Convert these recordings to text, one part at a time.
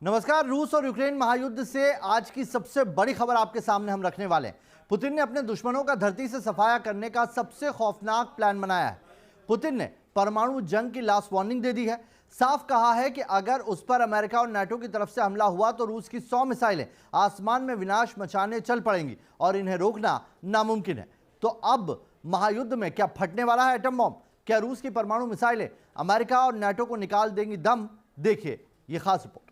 नमस्कार। रूस और यूक्रेन महायुद्ध से आज की सबसे बड़ी खबर आपके सामने हम रखने वाले हैं। पुतिन ने अपने दुश्मनों का धरती से सफाया करने का सबसे खौफनाक प्लान बनाया है। पुतिन ने परमाणु जंग की लास्ट वार्निंग दे दी है। साफ कहा है कि अगर उस पर अमेरिका और नाटो की तरफ से हमला हुआ तो रूस की 100 मिसाइलें आसमान में विनाश मचाने चल पड़ेंगी और इन्हें रोकना नामुमकिन है। तो अब महायुद्ध में क्या फटने वाला है एटम बॉम्ब? क्या रूस की परमाणु मिसाइलें अमेरिका और नाटो को निकाल देंगी दम? देखिए ये खास रिपोर्ट।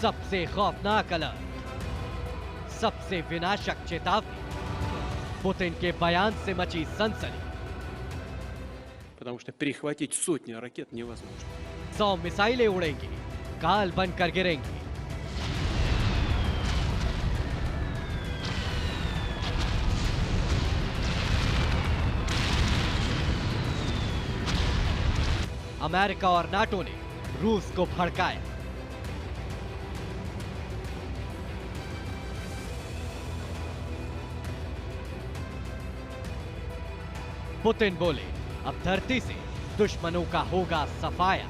सबसे खौफनाक अलर्ट, सबसे विनाशक चेतावनी, पुतिन के बयान से मची सनसनी। Потому что перехватить сотни ракет невозможно. 100 मिसाइलें उड़ेंगी, काल बनकर गिरेंगी। अमेरिका और नाटो ने रूस को भड़काया। पुतिन बोले, अब धरती से दुश्मनों का होगा सफाया।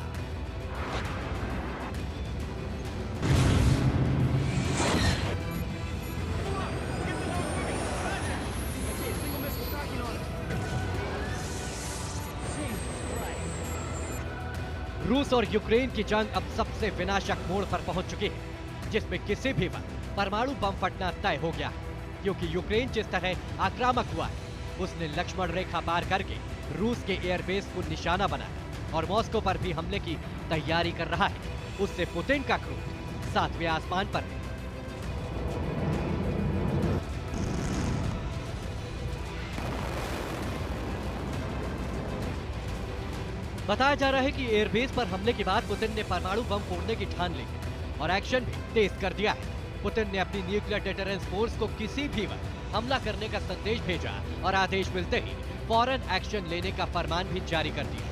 रूस और यूक्रेन की जंग अब सबसे विनाशक मोड़ पर पहुंच चुकी है, जिसमें किसी भी वक्त परमाणु बम फटना तय हो गया है। क्योंकि यूक्रेन जिस तरह आक्रामक हुआ है, उसने लक्ष्मण रेखा पार करके रूस के एयरबेस को निशाना बनाया और मॉस्को पर भी हमले की तैयारी कर रहा है। उससे पुतिन का क्रोध 7वें आसमान पर है। बताया जा रहा है कि एयरबेस पर हमले के बाद पुतिन ने परमाणु बम फोड़ने की ठान ली और एक्शन भी तेज कर दिया है। पुतिन ने अपनी न्यूक्लियर डिटरेंस फोर्स को किसी भी वक्त हमला करने का संदेश भेजा और आदेश मिलते ही फौरन एक्शन लेने का फरमान भी जारी कर दिया।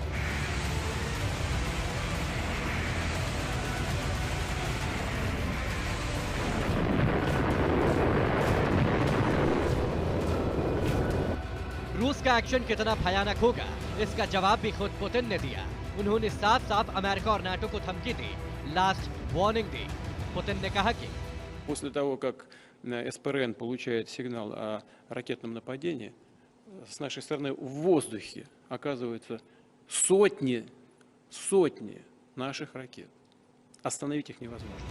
रूस का एक्शन कितना भयानक होगा, इसका जवाब भी खुद पुतिन ने दिया। उन्होंने साफ साफ अमेरिका और नाटो को धमकी दी, लास्ट वार्निंग दी। पुतिन ने कहा कि После того, как СПРН получает сигнал о ракетном нападении, с нашей стороны в воздухе оказываются сотни наших ракет. Остановить их невозможно.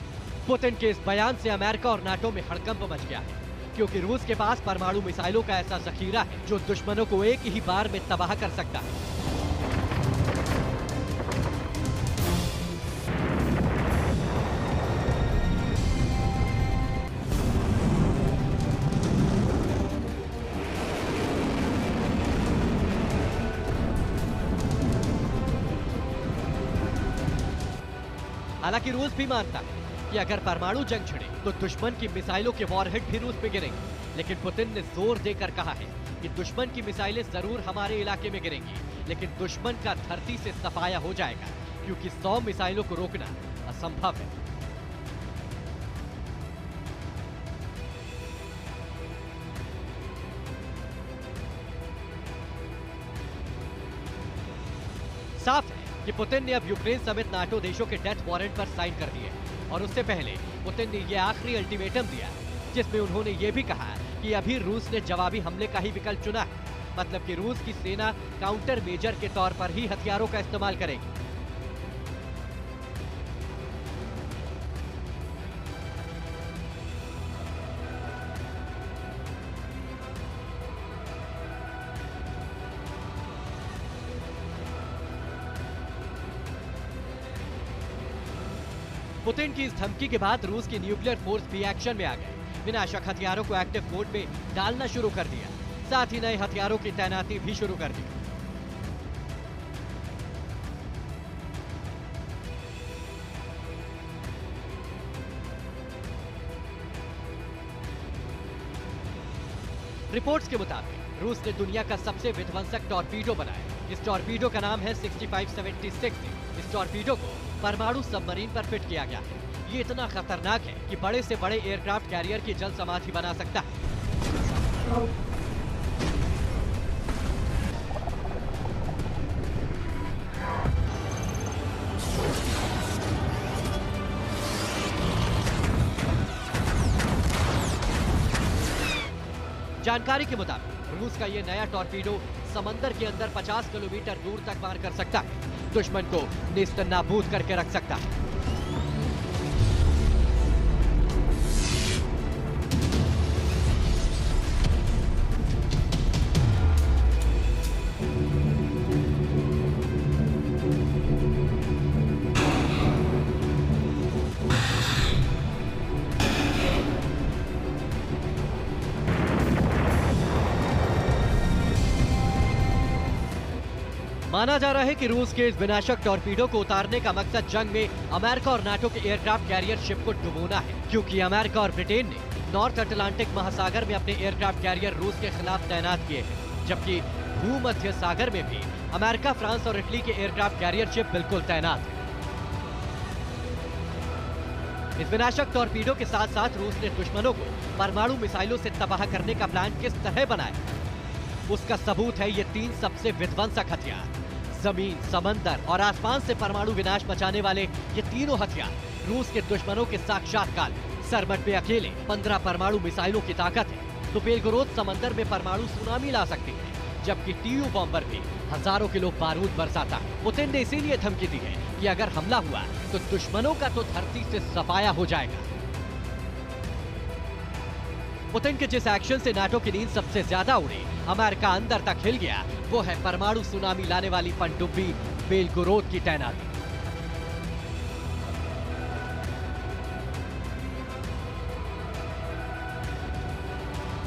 पुतिन के इस बयान से अमेरिका और नाटो में हड़कंप मच गया है, क्योंकि रूस के पास परमाणु मिसाइलों का ऐसा जखीरा है जो दुश्मनों को एक ही बार में तबाह कर सकता है। हालांकि रूस भी मानता है कि अगर परमाणु जंग छिड़े तो दुश्मन की मिसाइलों के वॉरहेड भी रूस पे गिरेंगे। लेकिन पुतिन ने जोर देकर कहा है कि दुश्मन की मिसाइलें जरूर हमारे इलाके में गिरेंगी, लेकिन दुश्मन का धरती से सफाया हो जाएगा, क्योंकि 100 मिसाइलों को रोकना असंभव है। साफ है कि पुतिन ने अब यूक्रेन समेत नाटो देशों के डेथ वारंट पर साइन कर दिए और उससे पहले पुतिन ने यह आखिरी अल्टीमेटम दिया, जिसमें उन्होंने ये भी कहा कि अभी रूस ने जवाबी हमले का ही विकल्प चुना है। मतलब कि रूस की सेना काउंटर मेजर के तौर पर ही हथियारों का इस्तेमाल करेगी। पुतिन की इस धमकी के बाद रूस की न्यूक्लियर फोर्स भी एक्शन में आ गए। विनाशक हथियारों को एक्टिव मोड में डालना शुरू कर दिया, साथ ही नए हथियारों की तैनाती भी शुरू कर दी। रिपोर्ट्स के मुताबिक रूस ने दुनिया का सबसे विध्वंसक टॉर्पीडो बनाया। इस टॉर्पीडो का नाम है 6576। इस टॉर्पीडो को परमाणु सबमरीन पर फिट किया गया है। ये इतना खतरनाक है कि बड़े से बड़े एयरक्राफ्ट कैरियर की जल समाधि बना सकता है। जानकारी के मुताबिक रूस का ये नया टॉर्पीडो समंदर के अंदर 50 किलोमीटर दूर तक वार कर सकता है, दुश्मन को नेस्तनाबूद करके रख सकता है। माना जा रहा है कि रूस के इस विनाशक टॉर्पीडो को उतारने का मकसद जंग में अमेरिका और नाटो के एयरक्राफ्ट कैरियर शिप को डुबोना है, क्योंकि अमेरिका और ब्रिटेन ने नॉर्थ अटलांटिक महासागर में अपने एयरक्राफ्ट कैरियर रूस के खिलाफ तैनात किए हैं, जबकि भूमध्य सागर में भी अमेरिका, फ्रांस और इटली के एयरक्राफ्ट कैरियर शिप बिल्कुल तैनात है। इस विनाशक टॉर्पीडो के साथ साथ रूस ने दुश्मनों को परमाणु मिसाइलों से तबाह करने का प्लान किस तरह बनाया, उसका सबूत है ये 3 सबसे विध्वंसक हथियार। जमीन, समंदर और आसमान से परमाणु विनाश मचाने वाले ये तीनों हथियार रूस के दुश्मनों के साक्षात काल। सरमट में अकेले 15 परमाणु मिसाइलों की ताकत है, तो बेलगोरोद समंदर में परमाणु सुनामी ला सकती है, जबकि टीयू बॉम्बर भी हजारों किलो बारूद बरसाता है। पुतिन ने इसीलिए धमकी दी है कि अगर हमला हुआ तो दुश्मनों का तो धरती से सफाया हो जाएगा। पुतिन के जिस एक्शन से नाटो की नींद सबसे ज्यादा उड़ी, अमेरिका अंदर तक हिल गया, वो है परमाणु सुनामी लाने वाली पनडुब्बी बेलगोरोद की तैनाती।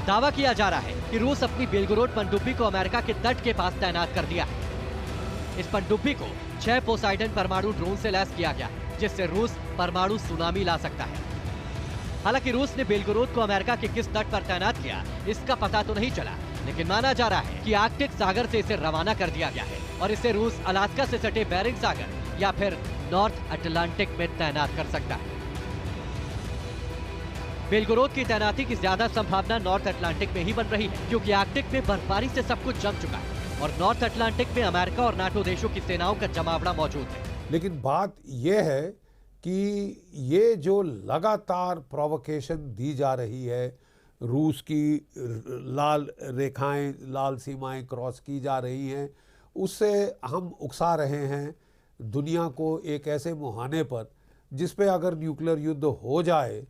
दावा किया जा रहा है कि रूस अपनी बेलगोरोद पनडुब्बी को अमेरिका के तट के पास तैनात कर दिया है। इस पनडुब्बी को 6 पोसाइडन परमाणु ड्रोन से लैस किया गया, जिससे रूस परमाणु सुनामी ला सकता है। हालांकि रूस ने बेलगोरोद को अमेरिका के किस तट पर तैनात किया, इसका पता तो नहीं चला, लेकिन माना जा रहा है कि आर्कटिक सागर से इसे रवाना कर दिया गया है और इसे रूस अलास्का से सटे बेरिंग सागर या फिर नॉर्थ अटलांटिक में तैनात कर सकता है। बेलगोरोद की तैनाती की ज्यादा संभावना नॉर्थ अटलांटिक में ही बन रही है, क्योंकि आर्कटिक में बर्फबारी से सब कुछ जम चुका है और नॉर्थ अटलांटिक में अमेरिका और नाटो देशों की सेनाओं का जमावड़ा मौजूद है। लेकिन बात यह है कि ये जो लगातार प्रोवोकेशन दी जा रही है, रूस की लाल रेखाएं, लाल सीमाएं क्रॉस की जा रही हैं, उससे हम उकसा रहे हैं दुनिया को एक ऐसे मुहाने पर जिस पे अगर न्यूक्लियर युद्ध हो जाए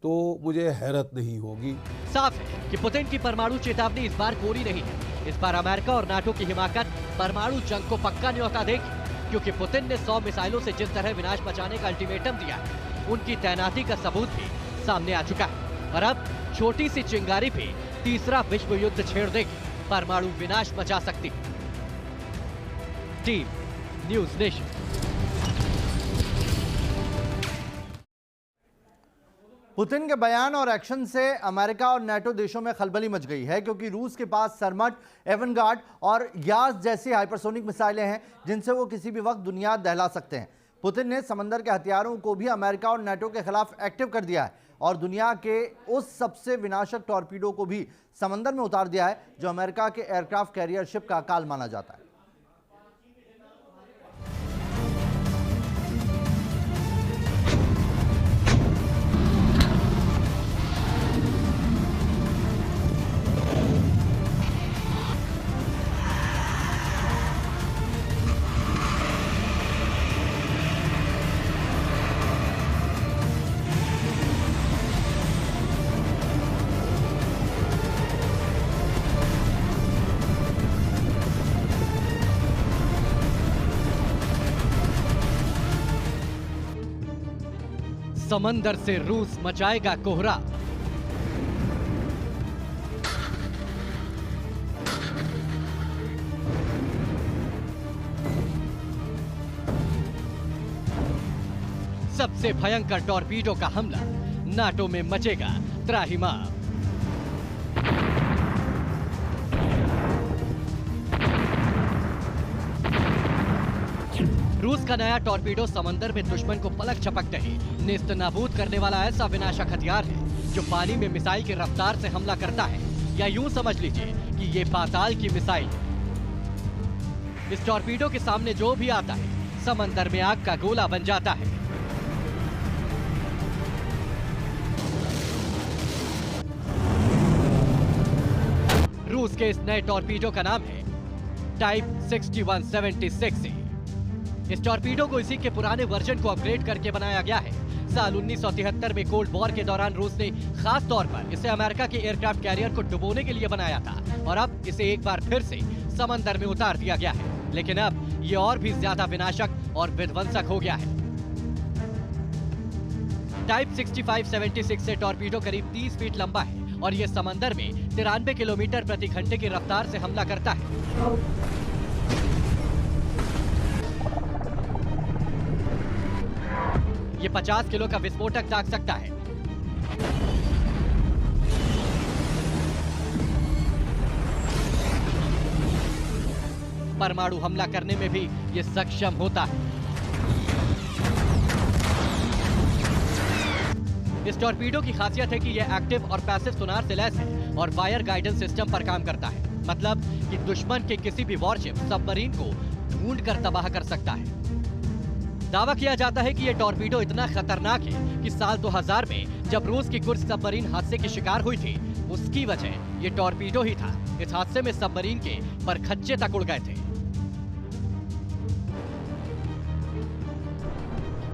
तो मुझे हैरत नहीं होगी। साफ है कि पुतिन की परमाणु चेतावनी इस बार कोरी नहीं है। इस बार अमेरिका और नाटो की हिमाकत परमाणु जंग को पक्का न्योता देगी, क्योंकि पुतिन ने 100 मिसाइलों से जिस तरह विनाश मचाने का अल्टीमेटम दिया है, उनकी तैनाती का सबूत भी सामने आ चुका है। और अब छोटी सी चिंगारी भी तीसरा विश्व युद्ध छेड़ देगी, परमाणु विनाश मचा सकती है। Team news nation. पुतिन के बयान और एक्शन से अमेरिका और नाटो देशों में खलबली मच गई है, क्योंकि रूस के पास सरमट, एवनगार्ड और यास जैसी हाइपरसोनिक मिसाइलें हैं जिनसे वो किसी भी वक्त दुनिया दहला सकते हैं। पुतिन ने समंदर के हथियारों को भी अमेरिका और नाटो के खिलाफ एक्टिव कर दिया है और दुनिया के उस सबसे विनाशक टॉर्पीडो को भी समंदर में उतार दिया है जो अमेरिका के एयरक्राफ्ट कैरियर शिप का काल माना जाता है। समंदर से रूस मचाएगा कोहरा। सबसे भयंकर टॉर्पीडो का हमला, नाटो में मचेगा त्राहिमाम। रूस का नया टॉर्पीडो समंदर में दुश्मन को पलक झपकते ही नेस्त नाबूद करने वाला ऐसा विनाशक हथियार है जो पानी में मिसाइल की रफ्तार से हमला करता है, या यूं समझ लीजिए कि ये पाताल की मिसाइल। इस टॉर्पीडो के सामने जो भी आता है समंदर में आग का गोला बन जाता है। रूस के इस नए टॉर्पीडो का नाम है टाइप 6176 ए। इस टॉर्पीडो को इसी के पुराने वर्जन को अपग्रेड करके बनाया गया है। साल 1973 में कोल्ड वॉर के दौरान रूस ने खास तौर पर इसे अमेरिका के एयरक्राफ्ट कैरियर को डुबोने के लिए बनाया था और अब इसे एक बार फिर से समंदर में उतार दिया गया है। लेकिन अब ये और भी ज्यादा विनाशक और विध्वंसक हो गया है। टाइप 6576 से टॉर्पीडो करीब 30 फीट लंबा है और ये समंदर में 93 किलोमीटर प्रति घंटे की रफ्तार से हमला करता है। ये 50 किलो का विस्फोटक दाग सकता है। परमाणु हमला करने में भी ये सक्षम होता है। इस टॉर्पीडो की खासियत है कि यह एक्टिव और पैसिव सोनार से लैस है और फायर गाइडेंस सिस्टम पर काम करता है। मतलब कि दुश्मन के किसी भी वॉरशिप सबमरीन को ढूंढकर तबाह कर सकता है। दावा किया जाता है कि यह टॉर्पीडो इतना खतरनाक है कि साल 2000 में जब रूस की कुर्स्क सबमरीन हादसे की शिकार हुई थी, उसकी वजह ये टॉर्पीडो ही था। इस हादसे में सबमरीन के परखच्चे तक उड़ गए थे।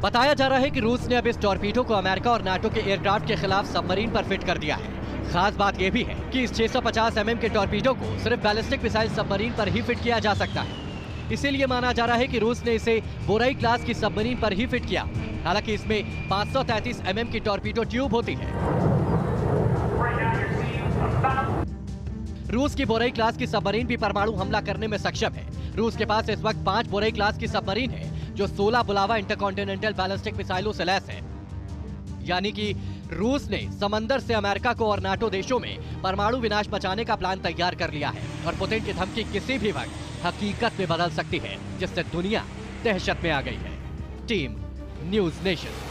बताया जा रहा है कि रूस ने अब इस टॉर्पीडो को अमेरिका और नाटो के एयरक्राफ्ट के खिलाफ सबमरीन पर फिट कर दिया है। खास बात यह भी है कि इस 650 mm के टॉर्पीडो को सिर्फ बैलिस्टिक मिसाइल सबमरीन पर ही फिट किया जा सकता है। इसीलिए माना जा रहा है कि रूस ने इसे बोराई क्लास की सबमरीन पर ही फिट किया। हालांकि इसमें 533 mm की टॉर्पीडो ट्यूब होती है। रूस की बोराई क्लास की सबमरीन भी परमाणु हमला करने में सक्षम है। रूस के पास इस वक्त 5 बोराई क्लास की सबमरीन है जो 16 बुलावा इंटरकॉन्टिनेंटल बैलिस्टिक मिसाइलों से लैस है। यानी कि रूस ने समंदर से अमेरिका को और नाटो देशों में परमाणु विनाश मचाने का प्लान तैयार कर लिया है और पुतिन की धमकी किसी भी वक्त हकीकत में बदल सकती है, जिससे दुनिया दहशत में आ गई है। Team news nation.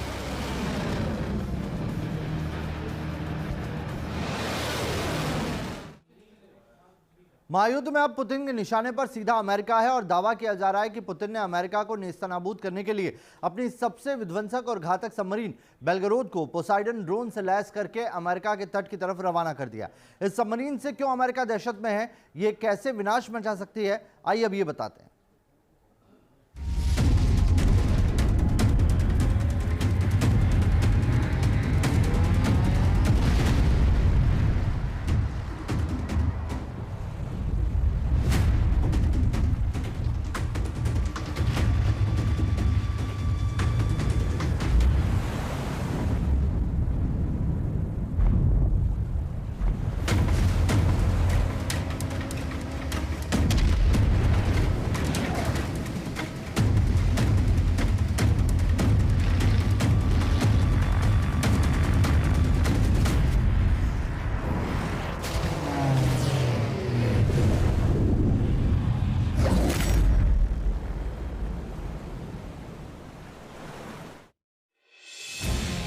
महायुद्ध में अब पुतिन के निशाने पर सीधा अमेरिका है और दावा किया जा रहा है कि पुतिन ने अमेरिका को नेस्तनाबूद करने के लिए अपनी सबसे विध्वंसक और घातक सबमरीन बेलगरोद को पोसाइडन ड्रोन से लैस करके अमेरिका के तट की तरफ रवाना कर दिया। इस सबमरीन से क्यों अमेरिका दहशत में है, ये कैसे विनाश मचा सकती है, आइए अब ये बताते हैं।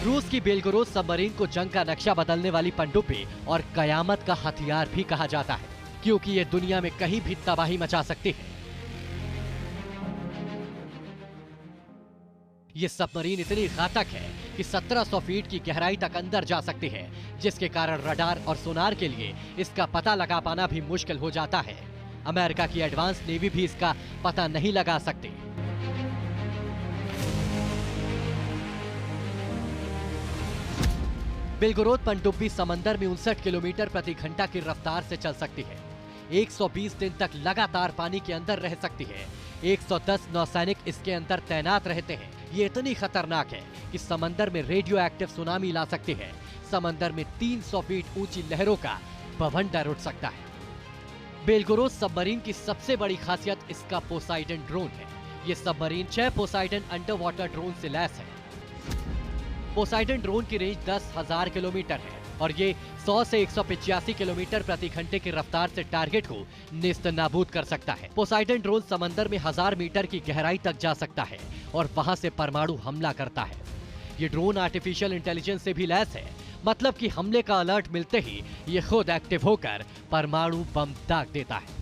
रूस की बेलगोरोद सबमरीन को जंग का नक्शा बदलने वाली पनडुब्बी और कयामत का हथियार भी कहा जाता है, क्योंकि ये दुनिया में कहीं भी तबाही मचा सकती है। ये सबमरीन इतनी घातक है कि 1700 फीट की गहराई तक अंदर जा सकती है, जिसके कारण रडार और सोनार के लिए इसका पता लगा पाना भी मुश्किल हो जाता है। अमेरिका की एडवांस नेवी भी इसका पता नहीं लगा सकती। बेलगोरोद पनडुब्बी समंदर में 59 किलोमीटर प्रति घंटा की रफ्तार से चल सकती है। 120 दिन तक लगातार पानी के अंदर रह सकती है। 110 नौसैनिक इसके अंदर तैनात रहते हैं। ये इतनी खतरनाक है कि समंदर में रेडियो एक्टिव सुनामी ला सकती है। समंदर में 300 फीट ऊंची लहरों का बवंडर उठ सकता है। बेलगोरोद सबमरीन की सबसे बड़ी खासियत इसका पोसाइडन ड्रोन है। ये submarine 6 Poseidon under water drone से लैस है। पोसाइडन ड्रोन की रेंज 10,000 किलोमीटर है और ये 100 से 185 किलोमीटर प्रति घंटे की रफ्तार से टारगेट को नेस्तनाबूद कर सकता है। पोसाइडन ड्रोन समंदर में 1000 मीटर की गहराई तक जा सकता है और वहां से परमाणु हमला करता है। ये ड्रोन आर्टिफिशियल इंटेलिजेंस से भी लैस है, मतलब कि हमले का अलर्ट मिलते ही ये खुद एक्टिव होकर परमाणु बम दाग देता है।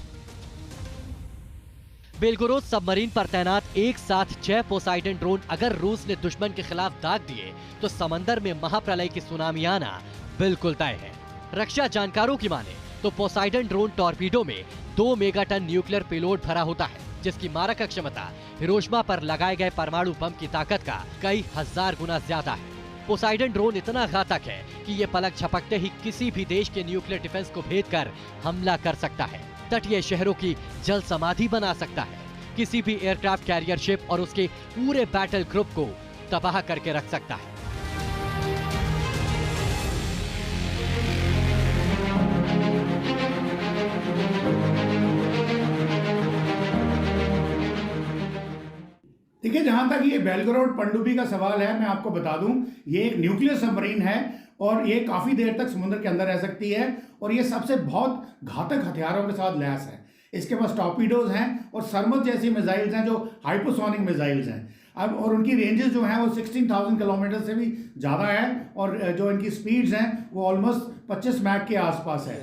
बेलगोरोद सबमरीन पर तैनात एक साथ 6 पोसाइडन ड्रोन अगर रूस ने दुश्मन के खिलाफ दाग दिए तो समंदर में महाप्रलय की सुनामी आना बिल्कुल तय है। रक्षा जानकारों की माने तो पोसाइडन ड्रोन टॉर्पीडो में 2 मेगाटन न्यूक्लियर पेलोड भरा होता है, जिसकी मारक क्षमता हिरोशिमा पर लगाए गए परमाणु बम की ताकत का कई हजार गुना ज्यादा है। पोसाइडन ड्रोन इतना घातक है कि ये पलक झपकते ही किसी भी देश के न्यूक्लियर डिफेंस को भेद कर हमला कर सकता है। तटीय शहरों की जल समाधि बना सकता है, किसी भी एयरक्राफ्ट कैरियर शिप और उसके पूरे बैटल ग्रुप को तबाह करके रख सकता है। देखिए, जहां तक ये बेलगोरोड पनडुब्बी का सवाल है, मैं आपको बता दूं, ये एक न्यूक्लियर सबमरीन है और ये काफी देर तक समुद्र के अंदर रह सकती है और ये सबसे बहुत घातक हथियारों के साथ लैस है। इसके पास टॉर्पीडोज हैं और सरमत जैसी मिसाइल्स हैं जो हाइपोसोनिक मिसाइल्स हैं। अब और उनकी रेंजेस जो हैं वो 16,000 किलोमीटर से भी ज़्यादा है और जो इनकी स्पीड्स हैं वो ऑलमोस्ट 25 मैक के आसपास है।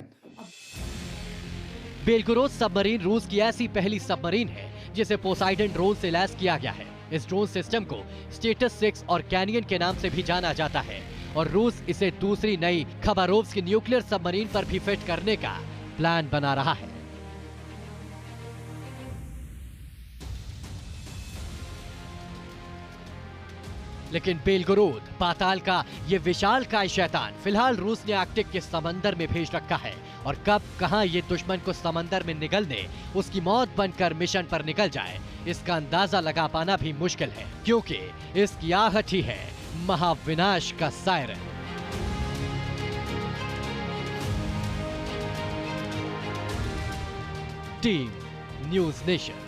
बेलगोरोद सबमरीन रूस की ऐसी पहली सबमरीन है जिसे पोसाइडन ड्रोन से लैस किया गया है। इस ड्रोन सिस्टम को स्टेटस 6 और कैनियन के नाम से भी जाना जाता है और रूस इसे दूसरी नई खबारोव्स्की न्यूक्लियर सबमरीन पर भी फिट करने का प्लान बना रहा है। लेकिन बेलगोरोद पाताल का ये विशालकाय शैतान फिलहाल रूस ने आर्कटिक के समंदर में भेज रखा है और कब कहां ये दुश्मन को समंदर में निगलने, उसकी मौत बनकर मिशन पर निकल जाए, इसका अंदाजा लगा पाना भी मुश्किल है, क्योंकि इसकी आहट ही है महाविनाश का सायरन। Team news nation.